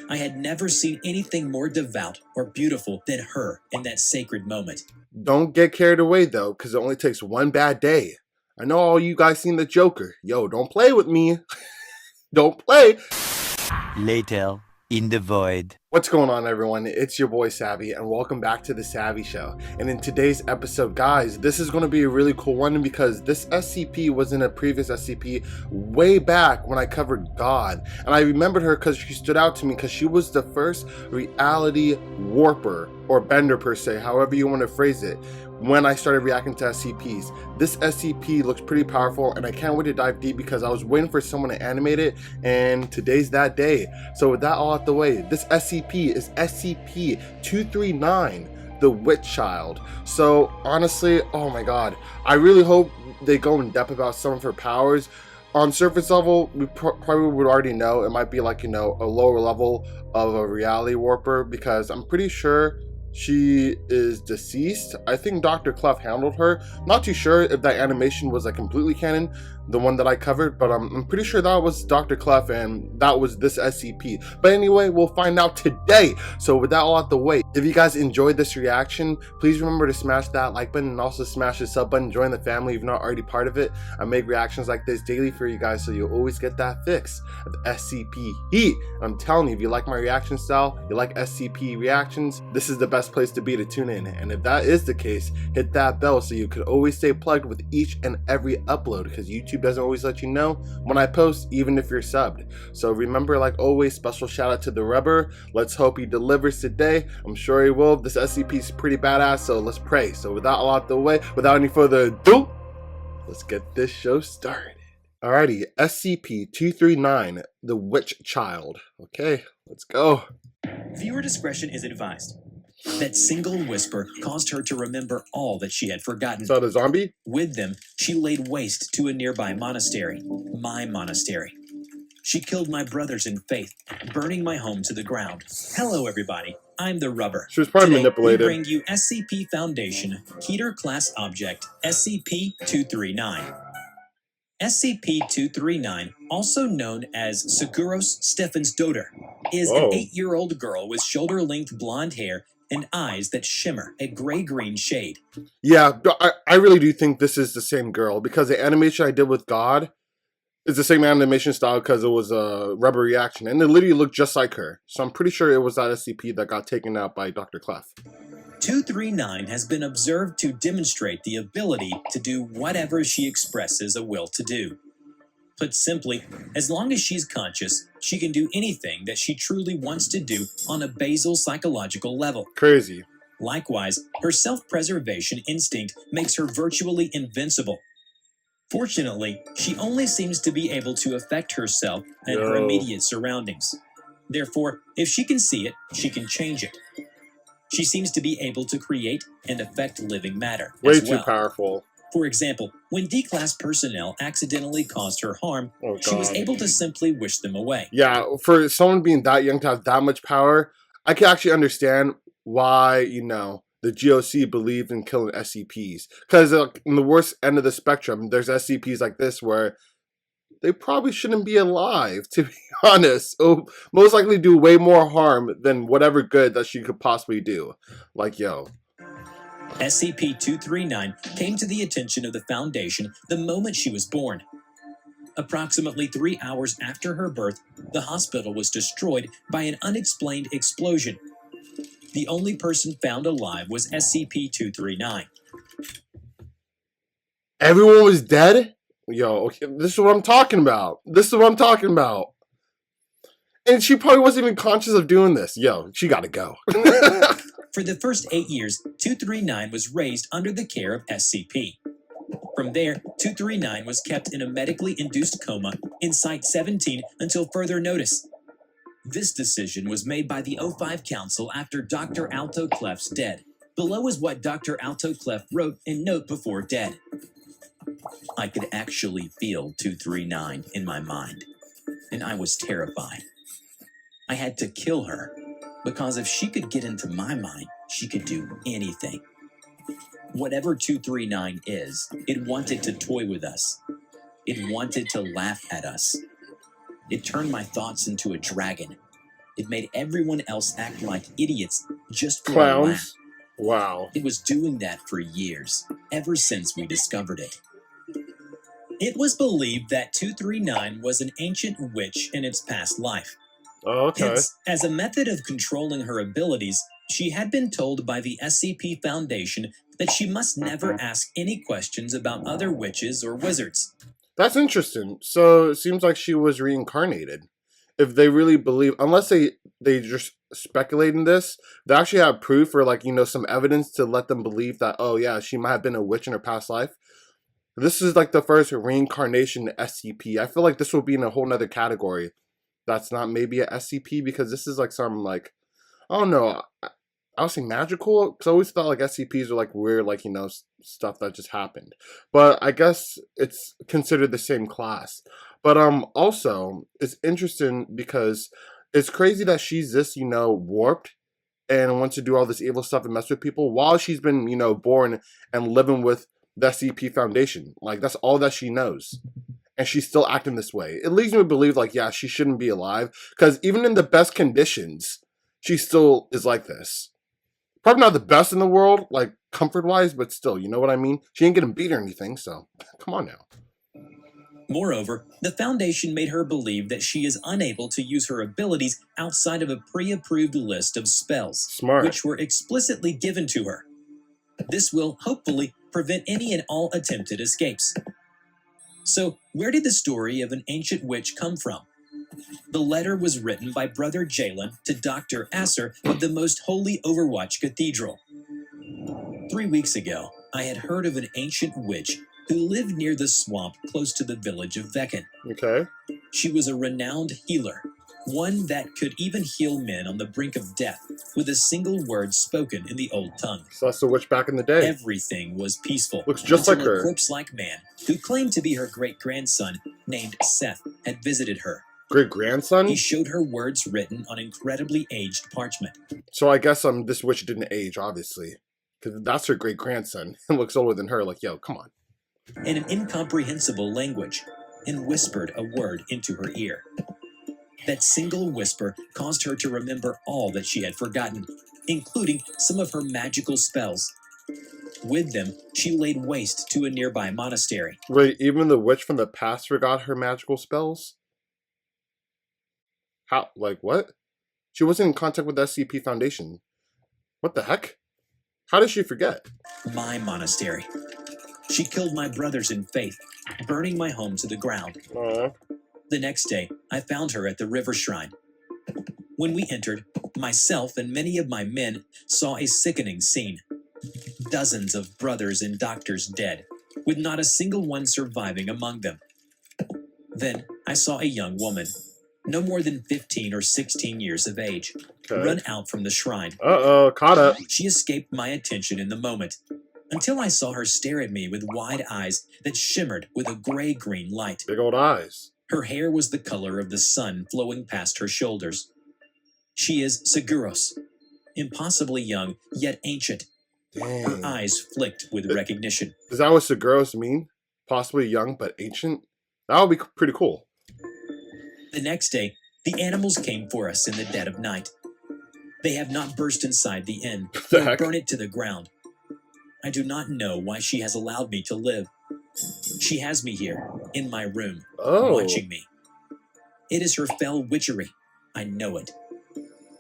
I had never seen anything more devout or beautiful than her in that sacred moment. Don't get carried away though, because it only takes one bad day. I know all you guys seen the Joker. Yo, don't play with me. Don't play. Later, in the void. What's going on, everyone? It's your boy Savvy, and welcome back to the Savvy Show. And in today's episode, guys, this is going to be a really cool one because this SCP was in a previous SCP way back when I covered God. And I remembered her because she stood out to me because she was the first reality warper, or bender per se, however you want to phrase it, when I started reacting to SCPs. This SCP looks pretty powerful, and I can't wait to dive deep because I was waiting for someone to animate it, and today's that day. So with that all out the way, this SCP is SCP-239, the Witch Child. So honestly, oh my god, I really hope they go in depth about some of her powers. On surface level, we probably would already know. It might be like, you know, a lower level of a reality warper, because I'm pretty sure she is deceased. I think Dr. Clef handled her. Not too sure if that animation was like completely canon, the one that I covered, but I'm pretty sure that was Dr. Clef and that was this SCP. But anyway, we'll find out today. So with that all out the way, if you guys enjoyed this reaction, please remember to smash that like button and also smash the sub button. Join the family if you're not already part of it. I make reactions like this daily for you guys, so you'll always get that fix of SCP heat. I'm telling you, if you like my reaction style, you like SCP reactions, this is the best place to be to tune in. And if that is the case, hit that bell so you can always stay plugged with each and every upload, because YouTube doesn't always let you know when I post, even if you're subbed. So remember, like always, special shout out to TheRubber. Let's hope he delivers today. I'm sure he will. This SCP is pretty badass, so let's pray. So with that all out the way, without any further ado, let's get this show started. Alrighty, SCP-239, the Witch Child. Okay, let's go. Viewer discretion is advised. That single whisper caused her to remember all that she had forgotten. So the zombie? With them, she laid waste to a nearby monastery, my monastery. She killed my brothers in faith, burning my home to the ground. Hello, everybody. I'm TheRubber. She was probably Today, manipulated. We bring you SCP Foundation Keter Class Object SCP-239. SCP-239, also known as Seguros Stephen's daughter, is an 8-year-old girl with shoulder-length blonde hair and eyes that shimmer a gray-green shade. Yeah, I really do think this is the same girl, because the animation I did with God is the same animation style because it was a rubber reaction, and it literally looked just like her. So I'm pretty sure it was that SCP that got taken out by Dr. Clef. 239 has been observed to demonstrate the ability to do whatever she expresses a will to do. Put simply, as long as she's conscious, she can do anything that she truly wants to do on a basal psychological level. Crazy. Likewise, her self-preservation instinct makes her virtually invincible. Fortunately, she only seems to be able to affect herself and her immediate surroundings. Therefore, if she can see it, she can change it. She seems to be able to create and affect living matter Way as too well. powerful. For example, when D-Class personnel accidentally caused her harm, she was able to simply wish them away. Yeah, for someone being that young to have that much power, I can actually understand why, you know, the GOC believed in killing SCPs. Because in the worst end of the spectrum, there's SCPs like this where they probably shouldn't be alive, to be honest. It'll most likely do way more harm than whatever good that she could possibly do. Like, yo. SCP-239 came to the attention of the Foundation the moment she was born. Approximately 3 hours after her birth, the hospital was destroyed by an unexplained explosion. The only person found alive was SCP-239. Everyone was dead? Yo, okay, this is what I'm talking about. This is what I'm talking about. And she probably wasn't even conscious of doing this. Yo, she gotta go. For the first 8 years, 239 was raised under the care of SCP. From there, 239 was kept in a medically induced coma in Site-17 until further notice. This decision was made by the O5 Council after Dr. Alto Clef's death. Below is what Dr. Alto Clef wrote in note before dead. I could actually feel 239 in my mind, and I was terrified. I had to kill her, because if she could get into my mind, she could do anything. Whatever 239 is, it wanted to toy with us. It wanted to laugh at us. It turned my thoughts into a dragon. It made everyone else act like idiots just for a laugh. Clowns. Wow. It was doing that for years, ever since we discovered it. It was believed that 239 was an ancient witch in its past life. Oh, okay. Hence, as a method of controlling her abilities, she had been told by the SCP Foundation that she must never ask any questions about other witches or wizards. That's interesting. So it seems like she was reincarnated. If they really believe, unless they just speculate in this, they actually have proof or like, you know, some evidence to let them believe that, oh yeah, she might have been a witch in her past life. This is like the first reincarnation SCP. I feel like this will be in a whole nother category. That's not maybe a SCP, because this is like some like, I don't know. I was saying magical, because I always thought like SCPs were like weird, like, you know, stuff that just happened. But I guess it's considered the same class. But also it's interesting because it's crazy that she's this, you know, warped and wants to do all this evil stuff and mess with people while she's been, you know, born and living with the SCP Foundation. Like, that's all that she knows. And she's still acting this way. It leads me to believe, like, yeah, she shouldn't be alive. Because even in the best conditions, she still is like this. Probably not the best in the world, like, comfort-wise, but still, you know what I mean? She ain't getting beat or anything, so come on now. Moreover, the Foundation made her believe that she is unable to use her abilities outside of a pre-approved list of spells, Smart. which were explicitly given to her. This will, hopefully, prevent any and all attempted escapes. So, where did the story of an ancient witch come from? The letter was written by Brother Jalen to Dr. Asser of the Most Holy Overwatch Cathedral. 3 weeks ago, I had heard of an ancient witch who lived near the swamp close to the village of Veccan. Okay. She was a renowned healer, one that could even heal men on the brink of death with a single word spoken in the old tongue. So that's the witch back in the day. Everything was peaceful. Looks just until like her. A corpse-like man, who claimed to be her great-grandson, named Seth, had visited her. Great-grandson? He showed her words written on incredibly aged parchment. So I guess this witch didn't age, obviously. Because that's her great-grandson. It looks older than her. Like, yo, come on. In an incomprehensible language, and whispered a word into her ear. That single whisper caused her to remember all that she had forgotten, including some of her magical spells. With them, she laid waste to a nearby monastery. Wait, even the witch from the past forgot her magical spells? How? Like, what? She wasn't in contact with the SCP Foundation. What the heck? How did she forget? My monastery. She killed my brothers in faith, burning my home to the ground. Aww. The next day, I found her at the river shrine. When we entered, myself and many of my men saw a sickening scene. Dozens of brothers and doctors dead, with not a single one surviving among them. Then I saw a young woman, no more than 15 or 16 years of age, run out from the shrine. Uh-oh, caught up. She escaped my attention in the moment, until I saw her stare at me with wide eyes that shimmered with a gray-green light. Big old eyes. Her hair was the color of the sun flowing past her shoulders. She is Seguros, impossibly young, yet ancient. Dang. Her eyes flicked with recognition. Is that what Seguros mean? Possibly young, but ancient? That would be pretty cool. The next day, the animals came for us in the dead of night. They have not burst inside the inn, nor burn it to the ground. I do not know why she has allowed me to live. She has me here, in my room, watching me. It is her fell witchery. I know it.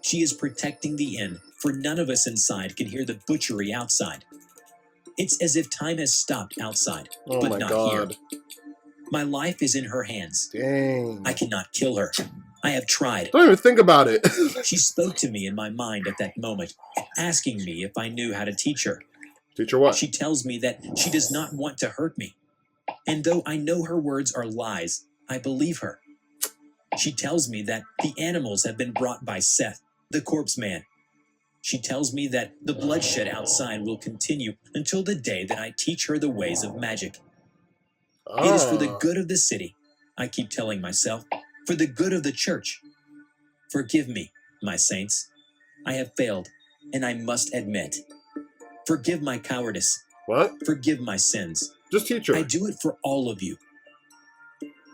She is protecting the inn, for none of us inside can hear the butchery outside. It's as if time has stopped outside, but not here. My life is in her hands. Dang. I cannot kill her. I have tried. Don't even think about it. She spoke to me in my mind at that moment, asking me if I knew how to teach her. Teach her what? She tells me that she does not want to hurt me. And though I know her words are lies, I believe her. She tells me that the animals have been brought by Seth, the corpse man. She tells me that the bloodshed outside will continue until the day that I teach her the ways of magic. It is for the good of the city, I keep telling myself, for the good of the church. Forgive me, my saints. I have failed, and I must admit. Forgive my cowardice. What? Forgive my sins. Just teach her. I do it for all of you.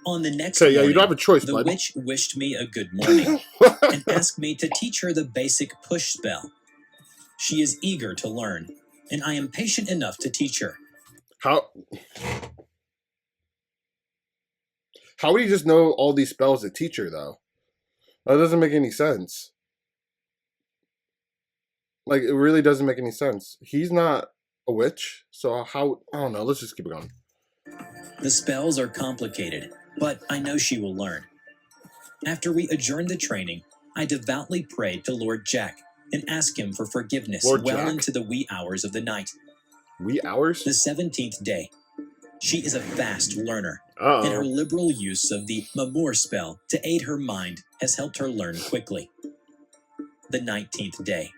On the next Okay, yeah, morning, you don't have a choice, the bud. witch wished me a good morning and asked me to teach her the basic push spell. She is eager to learn, and I am patient enough to teach her. How would he just know all these spells to teach her, though? That doesn't make any sense. Like, it really doesn't make any sense. He's not a witch, so how... I don't know, let's just keep it going. The spells are complicated, but I know she will learn. After we adjourned the training, I devoutly prayed to Lord Jack and asked him for forgiveness Lord well Jack? into the wee hours of the night. Wee hours? The 17th day. She is a fast learner, and her Uh-oh. liberal use of the Mamor spell to aid her mind has helped her learn quickly. The 19th day.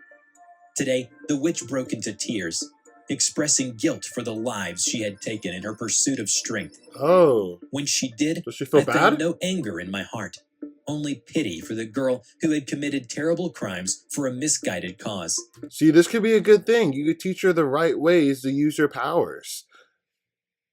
Today, the witch broke into tears, expressing guilt for the lives she had taken in her pursuit of strength. Oh. When she did, Does she feel I bad? found no anger in my heart, only pity for the girl who had committed terrible crimes for a misguided cause. See, this could be a good thing. You could teach her the right ways to use her powers.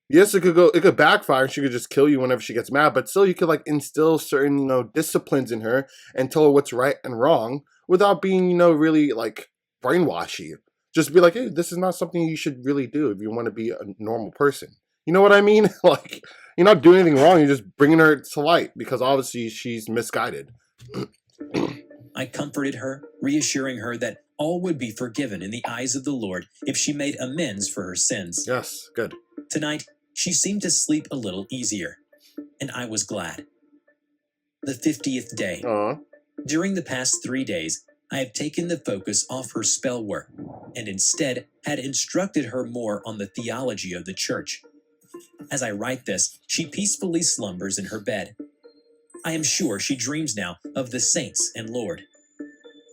Yes, it could backfire and she could just kill you whenever she gets mad, but still you could like instill certain, disciplines in her and tell her what's right and wrong without being, really like brainwashy. Just be like, hey, this is not something you should really do if you want to be a normal person. You know what I mean? Like, you're not doing anything wrong, you're just bringing her to light because obviously she's misguided. I comforted her, reassuring her that all would be forgiven in the eyes of the Lord if she made amends for her sins. Yes, good. Tonight, she seemed to sleep a little easier, and I was glad. The 50th day. During the past 3 days, I have taken the focus off her spell work, and instead had instructed her more on the theology of the church. As I write this, she peacefully slumbers in her bed. I am sure she dreams now of the saints and Lord.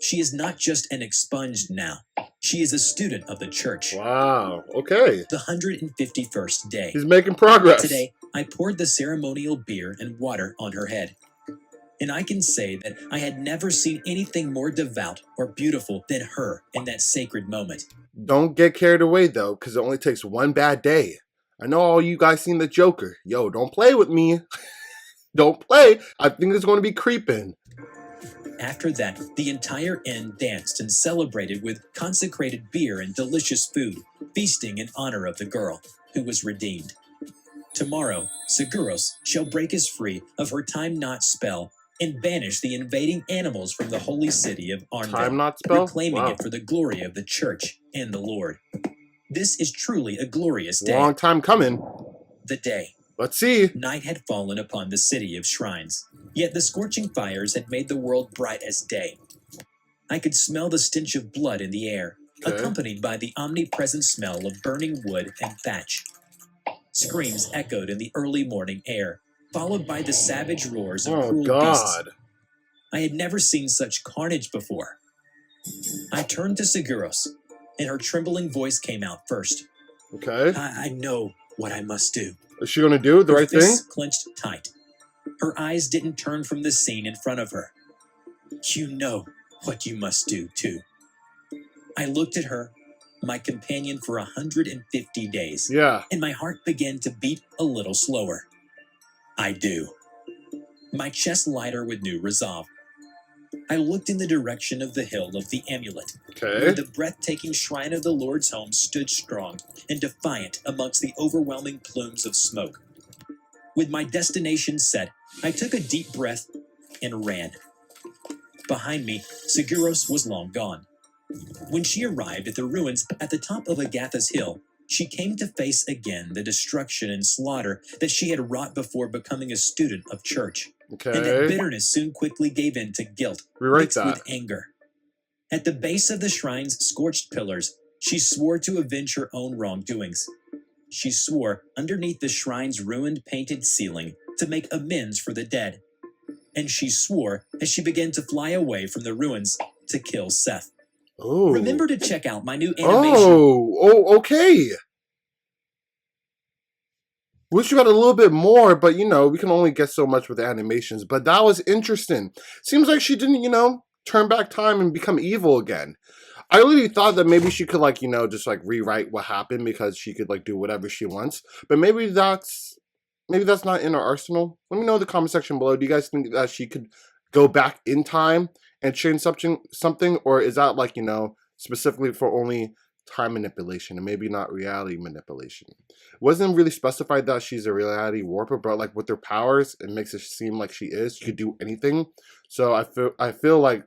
She is not just an expunged now. She is a student of the church. Wow, okay. The 151st day. He's making progress. Today, I poured the ceremonial beer and water on her head. And I can say that I had never seen anything more devout or beautiful than her in that sacred moment. Don't get carried away, though, because it only takes one bad day. I know all you guys seen the Joker. Yo, don't play with me. Don't play. I think it's going to be creeping. After that, the entire inn danced and celebrated with consecrated beer and delicious food, feasting in honor of the girl, who was redeemed. Tomorrow, Seguros shall break us free of her time-not spell and banish the invading animals from the holy city of Arnville, Time-not spell? reclaiming Wow. it for the glory of the church and the Lord. This is truly a glorious day. Long time coming. The day. Let's see. Night had fallen upon the city of shrines, yet the scorching fires had made the world bright as day. I could smell the stench of blood in the air, Okay. accompanied by the omnipresent smell of burning wood and thatch. Screams echoed in the early morning air, followed by the savage roars of Oh, cruel beasts. God. I had never seen such carnage before. I turned to Seguros, and her trembling voice came out first. Okay. I know what I must do. Is she going to do the Her right thing? fists clenched tight. Her eyes didn't turn from the scene in front of her. You know what you must do, too. I looked at her, my companion for 150 days, Yeah. and my heart began to beat a little slower. I do. My chest lighter with new resolve. I looked in the direction of the hill of the amulet, where Okay. the breathtaking shrine of the Lord's home stood strong and defiant amongst the overwhelming plumes of smoke. With my destination set, I took a deep breath and ran. Behind me, Seguros was long gone. When she arrived at the ruins at the top of Agatha's hill, she came to face again the destruction and slaughter that she had wrought before becoming a student of church. And that Okay. bitterness soon quickly gave in to guilt, Rewrite mixed that. with anger. At the base of the shrine's scorched pillars, she swore to avenge her own wrongdoings. She swore underneath the shrine's ruined painted ceiling to make amends for the dead. And she swore as she began to fly away from the ruins to kill Seth. Oh. Remember to check out my new animation. Oh, okay. Wish you had a little bit more, but we can only get so much with the animations. But that was interesting. Seems like she didn't, turn back time and become evil again. I really thought that maybe she could just rewrite what happened because she could do whatever she wants. But maybe that's maybe that's not in our arsenal. Let me know in the comment section below. Do you guys think that she could go back in time and change something, or is that like, you know, specifically for only time manipulation and maybe not reality manipulation? It wasn't really specified that she's a reality warper, but like with her powers, it makes it seem like she could do anything. So I feel like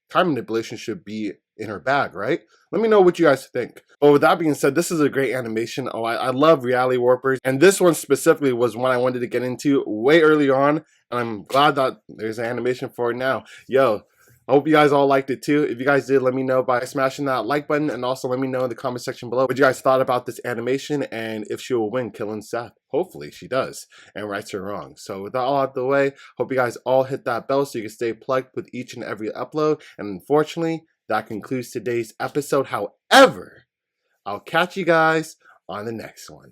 time manipulation should be in her bag, right? Let me know what you guys think. But with that being said, this is a great animation. Oh, I love reality warpers, and this one specifically was one I wanted to get into way early on, and I'm glad that there's an animation for it now. Yo, I hope you guys all liked it too. If you guys did, let me know by smashing that like button, and also let me know in the comment section below what you guys thought about this animation and if she will win killing Seth. Hopefully she does, and rights or wrong. So with that all out the way, hope you guys all hit that bell so you can stay plugged with each and every upload. And unfortunately, that concludes today's episode. However, I'll catch you guys on the next one.